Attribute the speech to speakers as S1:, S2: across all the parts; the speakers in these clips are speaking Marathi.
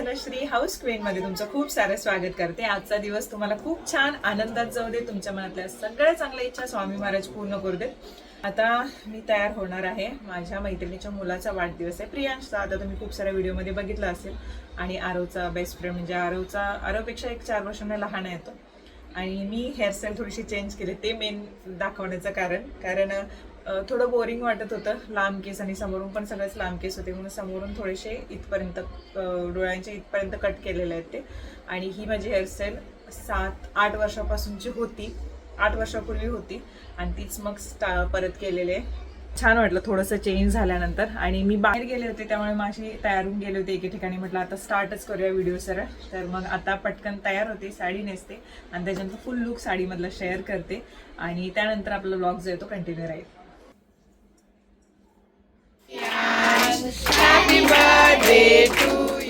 S1: तनुश्री हाऊस क्वीन मध्ये तुमचं खूप सारं स्वागत करते. आजचा दिवस तुम्हाला खूप छान आनंदात जाऊ दे. तुमच्या मनातल्या सगळ्या चांगल्या इच्छा स्वामी महाराज पूर्ण करू देत. आता मी तयार होणार आहे. माझ्या मैत्रिणीच्या मुलाचा वाढदिवस आहे, प्रियांशचा. आता तुम्ही खूप साऱ्या व्हिडिओमध्ये बघितलं असेल. आणि आरवचा बेस्ट फ्रेंड म्हणजे आरवपेक्षा 4 वर्षांना लहान आहे तो. आणि मी हेअरस्टाईल थोडीशी चेंज केली, ते मेन दाखवण्याचं कारण थोडं बोरिंग वाटत होतं. लांब केस आणि समोरून पण सगळेच लांब केस होते, म्हणून समोरून थोडेसे इथपर्यंत डोळ्यांच्या इथपर्यंत कट केलेले आहेत ते. आणि ही माझी हेअरस्टाईल 7-8 वर्षापासूनची होती, 8 वर्षापूर्वी होती आणि तीच मग परत केलेली आहे. छान वाटलं थोडंसं चेंज झाल्यानंतर. आणि मी बाहेर गेले होते त्यामुळे माझी तयार होऊन गेले होते एके ठिकाणी. म्हटलं आता स्टार्टच करूया व्हिडिओ सरळ. तर मग आता पटकन तयार होते, साडी नेसते आणि त्याच्यानंतर फुल लुक साडीमधला शेअर करते आणि त्यानंतर आपला व्लॉग जो आहे तो कंटिन्यू राहील.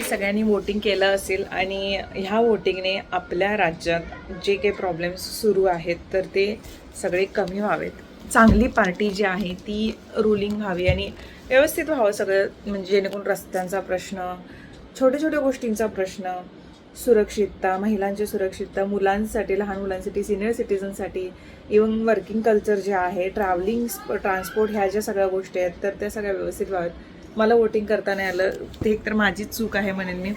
S1: सगळ्यांनी वोटिंग केलं असेल आणि ह्या वोटिंगने आपल्या राज्यात जे काही प्रॉब्लेम्स सुरू आहेत तर ते सगळे कमी व्हावेत. चांगली पार्टी जी आहे ती रुलिंग व्हावी आणि व्यवस्थित व्हावं सगळं. म्हणजे जेणेकरून रस्त्यांचा प्रश्न, छोट्या छोट्या गोष्टींचा प्रश्न, सुरक्षितता, महिलांची सुरक्षितता, मुलांसाठी, लहान मुलांसाठी, सिनियर सिटीजनसाठी, इव्हन वर्किंग कल्चर जे आहे, ट्रॅव्हलिंग, ट्रान्सपोर्ट, ह्या ज्या सगळ्या गोष्टी आहेत तर त्या सगळ्या व्यवस्थित व्हाव्यात. मला वोटिंग करता नाही आलं, ते एकतर माझीच चूक आहे म्हणेन मी.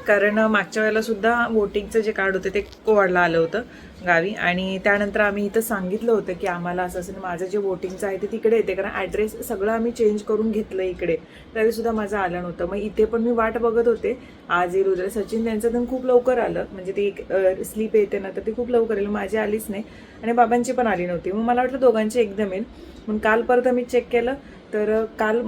S1: कारण मागच्या वेळेला सुद्धा वोटिंगचं जे कार्ड होतं ते कोवाडला आलं होतं गावी. आणि त्यानंतर आम्ही इथं सांगितलं होतं की आम्हाला असं असं माझं जे वोटिंगचं आहे ते तिकडे येते, कारण ॲड्रेस सगळं आम्ही चेंज करून घेतलं इकडे, तरीसुद्धा माझं आलं नव्हतं. मग इथे पण मी वाट बघत होते, आज येईल उद्या. सचिन त्यांचं पण खूप लवकर आलं, म्हणजे ती एक स्लीप येते ना तर ती खूप लवकर येईल. माझी आलीच नाही आणि बाबांची पण आली नव्हती. मग मला वाटलं दोघांची एकदम येईल. मग काल परत आम्ही चेक केलं तर काल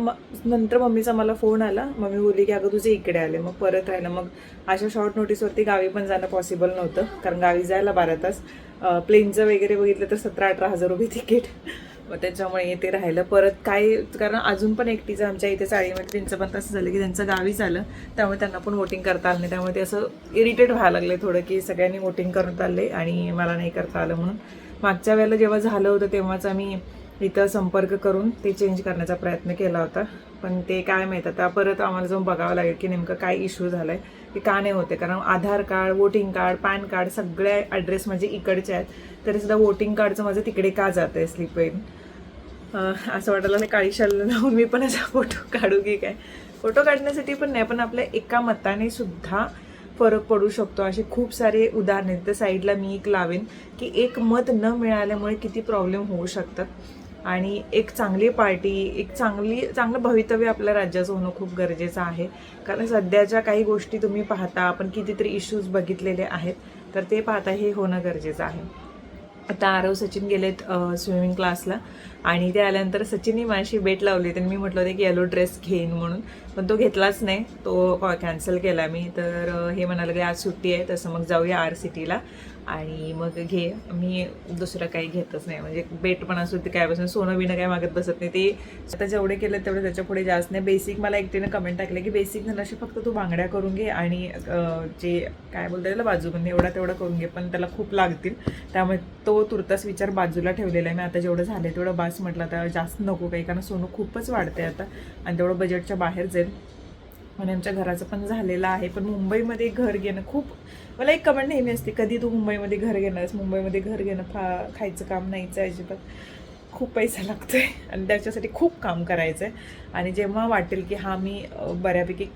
S1: नंतर मम्मीचा मला फोन आला. मम्मी बोलली की अगं तुझे इकडे आले. मग परत राहिलं. मग अशा शॉर्ट नोटीसवरती गावी पण जाणं पॉसिबल नव्हतं, कारण गावी जायला 12 तास. प्लेनचं वगैरे बघितलं तर 17-18 हजार रुपये तिकीट. मग त्याच्यामुळे ते राहिलं. परत काय, कारण अजून पण एकटीचं आमच्या इथे चाळीमध्ये त्यांचं पण तसं झालं की त्यांचं गावीच आलं, त्यामुळे त्यांना पण वोटिंग करता आलं नाही. त्यामुळे ते असं इरिटेट व्हायला लागले थोडं की सगळ्यांनी वोटिंग करता आले आणि मला नाही करता आलं. म्हणून मागच्या वेळेला जेव्हा झालं होतं तेव्हाच आम्ही इथं संपर्क करून ते चेंज करण्याचा प्रयत्न केला होता. पण ते काय माहीत, आता परत आम्हाला जाऊन बघावं लागेल की नेमकं काय इश्यू झाला आहे, की का नाही होते. कारण Aadhaar card, voting card, PAN card सगळे ॲड्रेस म्हणजे इकडचे आहेत, तरीसुद्धा वोटिंग कार्डचं माझं तिकडे का जातं आहे स्लिप येईन. असं वाटायला नाही काळी शाल लावून मी पण असा फोटो काढू की काय. फोटो काढण्यासाठी पण नाही, पण आपल्या एका मताने सुद्धा फरक पडू शकतो. असे खूप सारे उदाहरण आहेत. तर साईडला मी एक लावेन की एक मत न मिळाल्यामुळे किती प्रॉब्लेम होऊ शकतात. आणि एक चांगली पार्टी, एक चांगलं भवितव्य आपल्या राज्याचं होणं खूप गरजेचं आहे. कारण सध्याच्या काही गोष्टी तुम्ही पाहता, आपण कितीतरी इश्यूज बघितलेले आहेत, तर ते पाहता हे होणं गरजेचं आहे. आता आरव सचिन गेलेत स्विमिंग क्लासला आणि ते आल्यानंतर सचिनने माझी बेट लावली. तर मी म्हटलं होते की येलो ड्रेस घेईन म्हणून, पण तो घेतलाच नाही, तो कॅन्सल केला मी. तर हे म्हणाले की आज सुट्टी आहे, तसं मग जाऊया RCTला आणि मग घे. मी दुसरं काही घेतच नाही, म्हणजे बेट पण असू ते काय बसून सोनं बिनं काय मागत बसत नाही. ते आता जेवढे केलं तेवढे, त्याच्या पुढे जास्त नाही. बेसिक मला एकटीनं कमेंट टाकले की बेसिक नशी फक्त तू बांगड्या करून घे आणि जे काय बोलता त्याला बाजूबंदी एवढा तेवढं करून घे, पण त्याला खूप लागतील. त्यामुळे तो तुर्तास विचार बाजूला ठेवलेला आहे मी. आता जेवढं झालं तेवढं बास म्हटलं, आता जास्त नको काही, कारण सोनं खूपच वाढते आता आणि तेवढं बजेटच्या बाहेर जाईल. आणि आमच्या घराचं पण झालेलं आहे. पण मुंबईमध्ये घर घेणं खूप, मला एक कमेंट नेहमी असते, कधी तू मुंबईमध्ये घर घेणारस. मुंबईमध्ये घर घेणं खायचं काम नाहीचं आहे अजिबात. खूप पैसा लागतो आहे आणि त्याच्यासाठी खूप काम करायचं आहे. आणि जेव्हा वाटेल की हा मी बऱ्यापैकी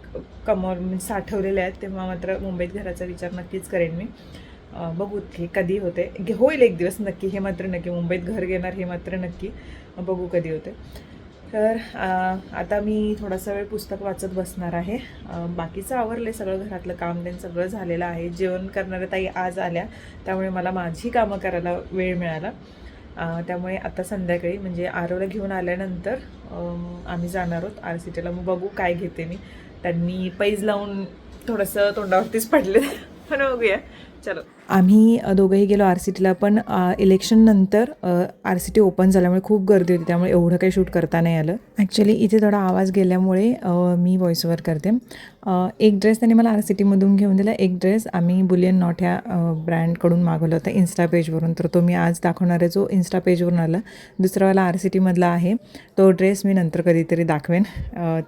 S1: साठवलेले आहेत, तेव्हा मात्र मुंबईत घराचा विचार नक्कीच करेन मी. बघू की कधी होते, होईल एक दिवस नक्की, हे मात्र नक्की. मुंबईत घर घेणार हे मात्र नक्की. बघू कधी होते. तर आता मी थोडासा वेळ पुस्तक वाचत बसणार आहे. बाकीचं आवरलं आहे सगळं, घरातलं काम त्यांनी सगळं झालेलं आहे. जेवण करणाऱ्या ताई आज आल्या, त्यामुळे मला माझी कामं करायला वेळ मिळाला. त्यामुळे आता संध्याकाळी म्हणजे आरवला घेऊन आल्यानंतर आम्ही जाणार आहोत RCTला. मग बघू काय घेते मी. त्यांनी पैज लावून थोडंसं तोंडावरतीच पडले, पण बघूया. चलो, आम्ही दोघंही गेलो RCTला. पण इलेक्शन नंतर RCT ओपन झाल्यामुळे खूप गर्दी होती, त्यामुळे एवढं काही शूट करता नाही आलं. ॲक्च्युली इथे थोडा आवाज गेल्यामुळे मी व्हॉइस ओव्हर करते. एक ड्रेस त्यांनी मला RCTमधून घेऊन दिला. एक ड्रेस आम्ही बुलियन नॉट ह्या ब्रँडकडून मागवला होता इन्स्टा पेजवरून, तर तो मी आज दाखवणार आहे, जो इन्स्टा पेजवरून आला. दुसरावाला RCTमधला आहे. तो ड्रेस मी नंतर कधीतरी दाखवेन,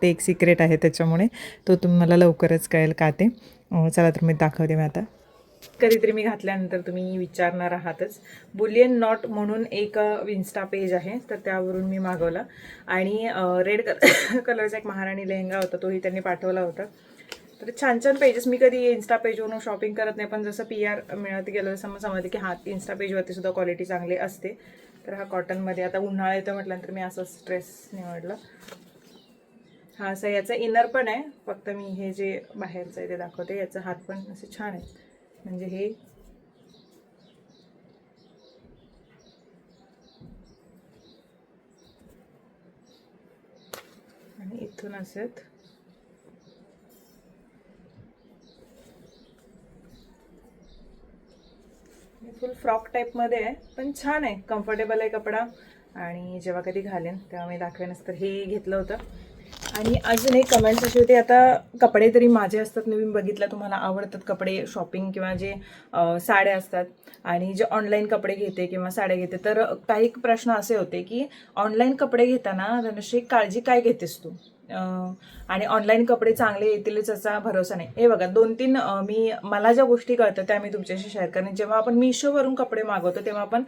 S1: ते एक सिक्रेट आहे, त्याच्यामुळे तो तुम्हाला लवकरच कळेल का ते. चला तर मी दाखवते मी आता. कधीतरी मी घातल्यानंतर तुम्ही विचारणार आहातच. बुलियन नॉट म्हणून एक इन्स्टा पेज आहे, तर त्यावरून मी मागवला. आणि रेड कलरचा एक महाराणी लेहंगा होता, तोही त्यांनी पाठवला होता. तर छान छान पेजेस. मी कधी इन्स्टा पेजवरून शॉपिंग करत नाही, पण जसं PR मिळत गेलं तसं मग समजलं की इन्स्टा पेजवरती सुद्धा क्वालिटी चांगली असते. तर हा कॉटनमध्ये, आता उन्हाळा येतो म्हटल्यानंतर मी असाच ड्रेस निवडला. हा असं याचा इनर पण आहे, फक्त मी हे जे बाहेरचं आहे ते दाखवते. याचा हात पण असे छान आहे, म्हणजे हे आणि इथून असत. फुल फ्रॉक टाईपमध्ये आहे, पण छान आहे, कम्फर्टेबल आहे कपडा. आणि जेव्हा कधी घालेन तेव्हा मी दाखवेनच. तर हे घेतलं होतं. आणि अजून एक कमेंट्स अशी होती, आता कपडे तरी माझे असतात, मी बघितलं तुम्हाला आवडतात कपडे शॉपिंग किंवा जे साड्या असतात, आणि जे ऑनलाईन कपडे घेते किंवा साड्या घेते, तर काही प्रश्न असे होते की ऑनलाईन कपडे घेताना धनुष्य काळजी काय घेतेस तू, आणि ऑनलाईन कपडे चांगले येतीलच याचा भरोसा नाही. हे बघा, 2-3 मला ज्या गोष्टी कळतात त्या मी तुमच्याशी शेअर करेन. जेव्हा आपण मिशोवरून कपडे मागवतो तेव्हा आपण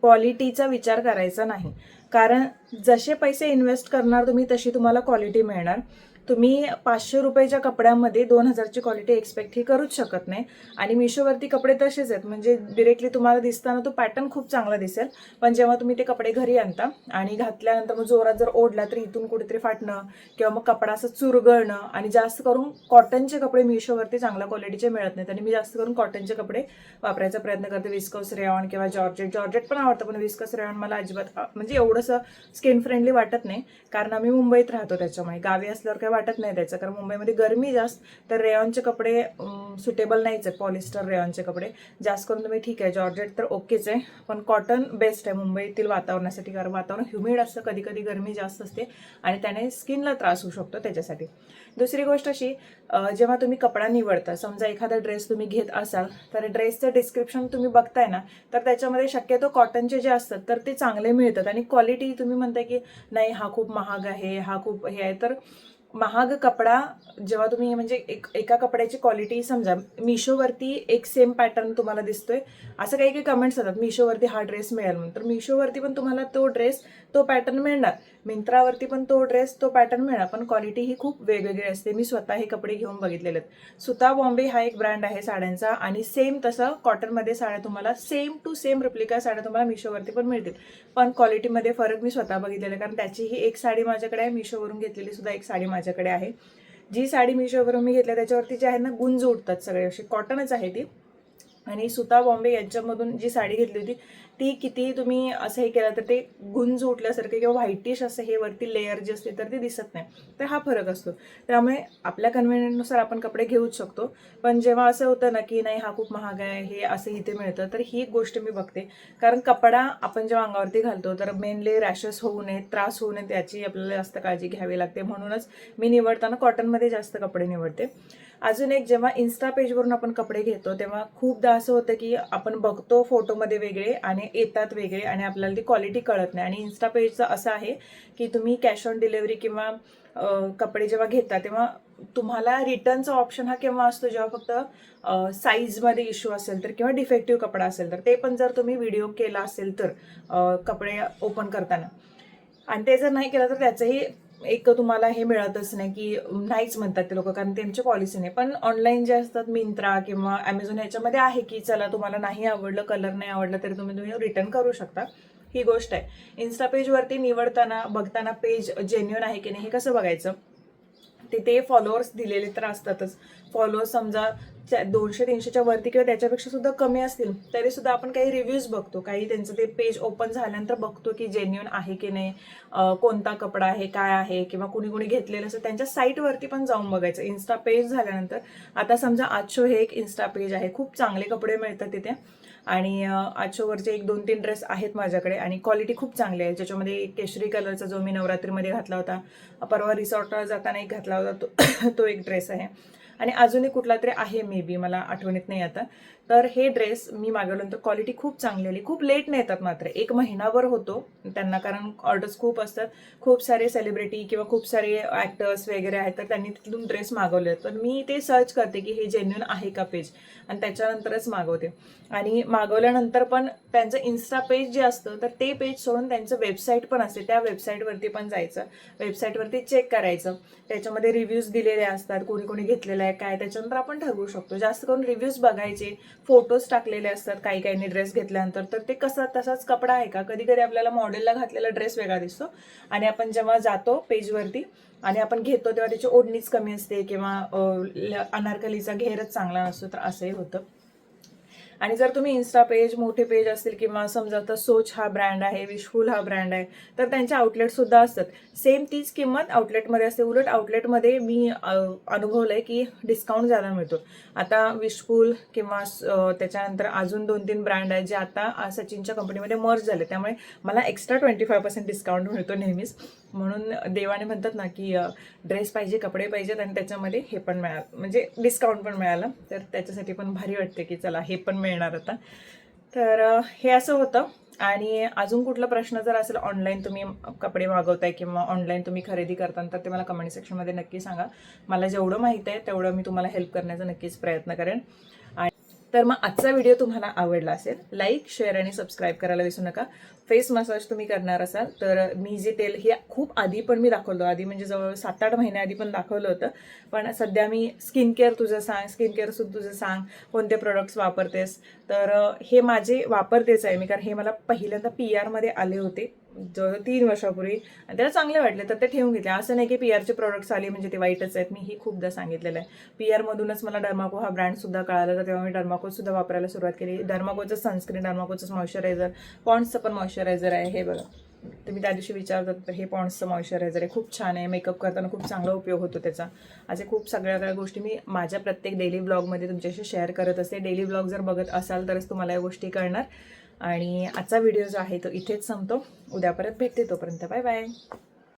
S1: क्वालिटीचा विचार करायचा नाही, कारण जसे पैसे इन्व्हेस्ट करणार तुम्ही तशी तुम्हाला क्वालिटी मिळणार. तुम्ही 500 रुपयाच्या कपड्यामध्ये 2000ची क्वालिटी एक्सपेक्ट ही करूच शकत नाही. आणि मिशोवरती कपडे तसेच आहेत, म्हणजे डिरेक्टली तुम्हाला दिसताना तो पॅटर्न खूप चांगला दिसेल, पण जेव्हा तुम्ही ते कपडे घरी आणता आणि घातल्यानंतर मग जोरात जर ओढला तर इथून कुठेतरी फाटणं किंवा मग कपडा असं चुरगळणं. आणि जास्त करून कॉटनचे कपडे मिशोवरती चांगल्या क्वालिटीचे मिळत नाहीत, आणि मी जास्त करून कॉटनचे कपडे वापरायचा प्रयत्न करते. विस्कोस रेयॉन किंवा जॉर्जेट पण आवडतं, पण विस्कोस रेयॉन मला अजिबात म्हणजे एवढंसं स्किन फ्रेंडली वाटत नाही, कारण आम्ही मुंबईत राहतो त्याच्यामुळे. गावी असल्यावर काही वाटत नाही त्याचं, कारण मुंबईमध्ये गरमी जास्त, तर रेयॉनचे कपडे सुटेबल नाहीच आहेत. पॉलिस्टर रेयॉनचे कपडे जास्त करून तुम्ही ठीक आहे, जॉर्जेट तर ओकेच आहे, पण कॉटन बेस्ट आहे मुंबईतील वातावरणासाठी, कारण वातावरण ह्युमिड असतं, कधी कधी गरमी जास्त असते आणि त्याने स्किनला त्रास होऊ शकतो त्याच्यासाठी. दुसरी गोष्ट अशी, जेव्हा तुम्ही कपडा निवडता, समजा एखादा ड्रेस तुम्ही घेत असाल, तर ड्रेसचं डिस्क्रिप्शन तुम्ही बघताय ना, तर त्याच्यामध्ये शक्यतो कॉटनचे जे असतात तर ते चांगले मिळतात. आणि क्वालिटी तुम्ही म्हणताय की नाही हा खूप महाग आहे, हा खूप हे आहे, तर महाग कपडा जेव्हा तुम्ही म्हणजे एका कपड्याची क्वालिटी, समजा मिशोवरती एक सेम पॅटर्न तुम्हाला दिसतोय, असं काही काही कमेंट्स येतात मिशोवरती हा ड्रेस मिळेल म्हणून, तर मिशोवरती पण तुम्हाला तो ड्रेस तो पॅटर्न मिळणार, मिंत्रावरती पण तो ड्रेस तो पॅटर्न मिळणार, पण क्वालिटी ही खूप वेगवेगळी असते. मी स्वतः हे कपडे घेऊन बघितलेले आहेत. सुता बॉम्बे हा एक ब्रँड आहे साड्यांचा, आणि सेम तसं कॉटनमध्ये साड्या तुम्हाला सेम टू सेम रिप्लिका साड्या तुम्हाला मिशोवरती पण मिळतील, पण क्वालिटीमध्ये फरक मी स्वतः बघितलेला आहे. कारण त्याची ही एक साडी माझ्याकडे आहे, मिशोवरून घेतलेली सुद्धा एक साडी माझ्याकडे आहे. जी साडी मिशोवरून मी घेतली त्याच्यावरती जे आहे ना गुंज उठतात सगळे, अशी कॉटनच आहे ती. आणि सुता बॉम्बे यांच्यामधून जी साडी घेतली होती ती किती तुम्ही असं हे केलं तर ते गुंज उठल्यासारखे किंवा व्हाईटिश असं हे वरती लेअर जी असते तर ती दिसत नाही, तर हा फरक असतो. त्यामुळे आपल्या कन्व्हिनियंटनुसार आपण कपडे घेऊच शकतो, पण जेव्हा असं होतं ना की नाही हा खूप महाग आहे, हे असं इथे मिळतं, तर ही गोष्ट मी बघते. कारण कपडा आपण जेव्हा अंगावरती घालतो तर मेनली रॅशेस होऊ नये, त्रास होऊ नये, त्याची आपल्याला जास्त काळजी घ्यावी लागते. म्हणूनच मी निवडताना कॉटनमध्ये जास्त कपडे निवडते. अजून एक, जेव्हा इन्स्टा पेजवरून आपण कपडे घेतो तेव्हा खूपदा असं होतं की आपण बघतो फोटोमध्ये वेगळे आणि येतात वेगळे, आणि आपल्याला ती क्वालिटी कळत नाही. आणि इन्स्टा पेजचं असं आहे की तुम्ही कॅश ऑन डिलिव्हरी किंवा कपडे जेव्हा घेता तेव्हा तुम्हाला रिटर्नचा ऑप्शन हा केव्हा असतो, जेव्हा फक्त साईजमध्ये इश्यू असेल तर, किंवा डिफेक्टिव्ह कपडा असेल तर, ते पण जर तुम्ही व्हिडिओ केला असेल तर कपडे ओपन करताना, आणि ते जर नाही केलं तर त्याचंही एक तुम्हाला हे मिळतच नाही, की नाहीच म्हणतात ते लोक, कारण त्यांची पॉलिसी नाही. पण ऑनलाईन जे असतात मिंत्रा किंवा ॲमेझॉन याच्यामध्ये आहे की चला तुम्हाला नाही आवडलं, कलर नाही आवडला तरी तुम्ही रिटर्न करू शकता, ही गोष्ट आहे. इन्स्टा पेजवरती निवडताना बघताना पेज जेन्युइन आहे की नाही हे कसं बघायचं, ते फॉलोअर्स दिलेले तर असतातच. फॉलोअर्स समजा 200-300च्या वरती किंवा त्याच्यापेक्षा सुद्धा कमी असतील तरी सुद्धा आपण काही रिव्ह्यूज बघतो, काही त्यांचं ते पेज ओपन झाल्यानंतर बघतो की जेन्युइन आहे की नाही, कोणता कपडा आहे, काय आहे, किंवा कुणी कुणी घेतलेलं असं त्यांच्या साईटवरती पण जाऊन बघायचं. इन्स्टा पेज झाल्यानंतर, आता समजा आजशो हे एक इन्स्टा पेज आहे, खूप चांगले कपडे मिळतात तिथे, आणि आजशोवरचे 1-2-3 ड्रेस आहेत माझ्याकडे, आणि क्वालिटी खूप चांगली आहे. ज्याच्यामध्ये केशरी कलरचा जो मी नवरात्रीमध्ये घातला होता, परवा रिसॉर्टला जाताना एक घातला होता तो एक ड्रेस आहे, आणि अजूनही कुठला तरी आहे, मे बी मला आठवणीत नाही आता. तर हे ड्रेस मी मागवल्यानंतर क्वालिटी खूप चांगली आली. खूप लेट नाही येतात मात्र 1 महिनाभर होतो त्यांना, कारण ऑर्डर्स खूप असतात. खूप सारे सेलिब्रिटी किंवा खूप सारे ॲक्टर्स वगैरे आहेत, तर त्यांनी तिथून ड्रेस मागवले. तर मी ते सर्च करते की हे जेन्युइन आहे का पेज, आणि त्याच्यानंतरच मागवते. आणि मागवल्यानंतर पण त्यांचं इन्स्टा पेज जे असतं, तर ते पेज सोडून त्यांचं वेबसाईट पण असते. त्या वेबसाईटवरती पण जायचं, वेबसाईटवरती चेक करायचं. त्याच्यामध्ये रिव्ह्यूज दिलेले असतात, कोणी कोणी घेतलेलं आहे काय, त्याच्यानंतर आपण ठरवू शकतो. जास्त करून रिव्ह्यूज बघायचे, फोटोज टाकलेले असतात काही काहींनी ड्रेस घेतल्यानंतर, तर ते कसं तसाच कपडा आहे का. कधी कधी आपल्याला मॉडेलला घातलेला ड्रेस वेगळा दिसतो, आणि आपण जेव्हा जातो पेजवरती आणि आपण घेतो तेव्हा त्याची ओढणीच कमी असते, किंवा अनारकलीचा घेरच चांगला नसतो, तर असंही होतं. आणि जर तुम्ही इन्स्टा पेज, मोठे पेज असतील, किंवा समजा आता सोच हा ब्रँड आहे, विशफुल हा ब्रँड आहे, तर त्यांचे आउटलेटसुद्धा असतात. सेम तीच किंमत आउटलेटमध्ये असते. उलट आउटलेटमध्ये मी अनुभवलं आहे की डिस्काउंट ज्यादा मिळतो. आता विशफुल किंवा त्याच्यानंतर अजून 2-3 ब्रँड आहेत जे आता सचिनच्या कंपनीमध्ये मर्ज झाले, त्यामुळे मला एक्स्ट्रा 25% डिस्काउंट मिळतो नेहमीच. म्हणून देवाने म्हणतात ना की ड्रेस पाहिजे, कपडे पाहिजेत, आणि त्याच्यामध्ये हे पण मिळालं, म्हणजे डिस्काउंट पण मिळालं, तर त्याच्यासाठी पण भारी वाटते की चला हे पण मिळणार आता. तर हे असं होतं. आणि अजून कुठला प्रश्न जर असेल, ऑनलाईन तुम्ही कपडे मागवताय किंवा ऑनलाईन तुम्ही खरेदी करता, तर ते मला कमेंट सेक्शनमध्ये नक्की सांगा. मला जेवढं माहीत आहे तेवढं मी तुम्हाला हेल्प करण्याचा नक्कीच प्रयत्न करेन. आणि तर मग आजचा व्हिडिओ तुम्हाला आवडला असेल, लाईक, शेअर आणि सबस्क्राईब करायला विसरू नका. फेस मसाज तुम्ही करणार असाल तर मी जे तेल, हे खूप आधी पण मी दाखवलं, आधी म्हणजे जवळ 7-8 महिन्याआधी पण दाखवलं होतं. पण सध्या मी स्किन केअर तुझं सांग, स्किन केअर तुझं सांग, कोणते प्रोडक्ट्स वापरतेस, तर हे माझे वापरतेच आहे मी, कारण हे मला पहिल्यांदा PR मध्ये आले होते जवळ 3 वर्षापूर्वी, आणि त्याला चांगले वाटले तर ते ठेवून घेतले. असं नाही की PRचे प्रोडक्ट्स आले म्हणजे ते वाईटच आहेत, मी ही खूपदा सांगितलेलं आहे. PR मधूनच मला डर्माको हा ब्रँडसुद्धा कळाला, तर तेव्हा मी डर्माकोसुद्धा वापरायला सुरुवात केली. डर्माकोचं सनस्क्रीन, डर्माकोचं मॉइश्चरायझर, पॉन्ड्सचं पण मॉइश्चरायझर आहे, हे बघा. तुम्ही त्या दिवशी विचारतात, तर हे पॉन्ड्सचं मॉइश्चरायझर आहे, खूप छान आहे. मेकअप करताना खूप चांगला उपयोग होतो त्याचा. असे खूप सगळ्या गोष्टी मी माझ्या प्रत्येक डेली ब्लॉगमध्ये तुमच्याशी शेअर करत असते. डेली ब्लॉग जर बघत असाल तरच तुम्हाला या गोष्टी कळणार. आणि आजचा व्हिडिओ जो आहे तो इथेच संपतो. उद्या परत भेटते, तोपर्यंत बाय बाय.